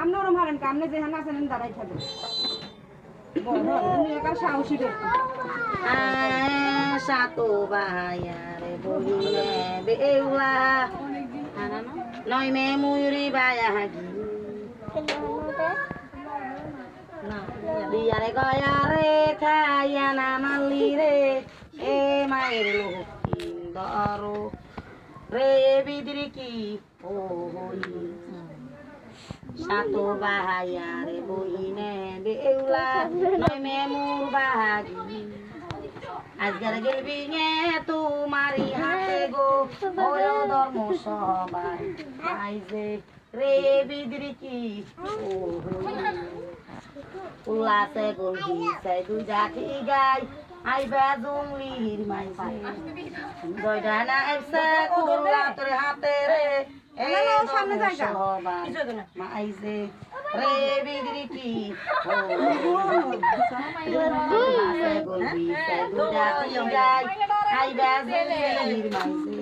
আপনারা মারেন কামনে যেখানে আছেন দাঁড়াই থাকবেন সাহসী satu bahaya boleh beula noi memuri bayah lagi dia re kaya re kaya nama lire main lukin baru re bidriki oh satu bahaya re boine beula noi memur bahagi আজকের গেলবিঙে তোমারি হাতে গো ওই ধর্ম সবাই আইজে রে বিদ্রিকি উল্লাসে গলবি সে দুই জাতি গাই আইবা জুমলির মাইসে জয়দানা এসে কুল্লা তোর হাতে রে এই সামনে জায়গা মাইজে রে বিদ্রিকি গলবি সে দুই জাতি গাই আইবা জুমলির মাইসে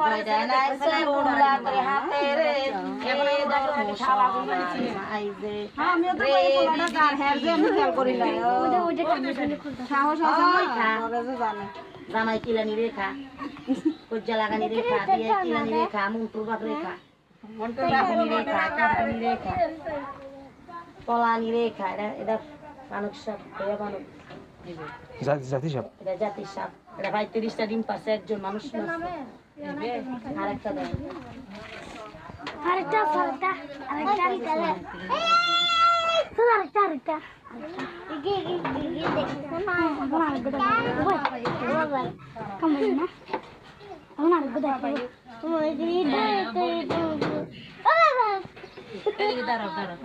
জয়দানা এসে কুল্লা তোর হাতে রে এই ধর্ম সবাই আইজে রে জামাই কিলানি রেখা কজ্জা লাগানি রেখা বিয়ে কিলানি রেখা মুন্টুর বাপ রেখা কিলানি রেখা কাটানি রেখা কলানি রেখা এটা মানুষ সাপ এটা মানুষ জাতি সাপ এটা জাতির সাপ এটা 35টা ডিম পাশে একজন মানুষ আরেকটা দেয়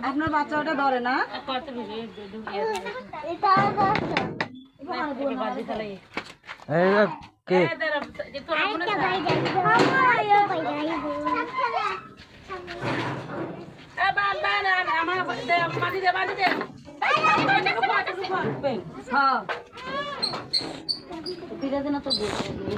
আপনার বাচ্চা ওটা ধরে না কে বিরাজ না তো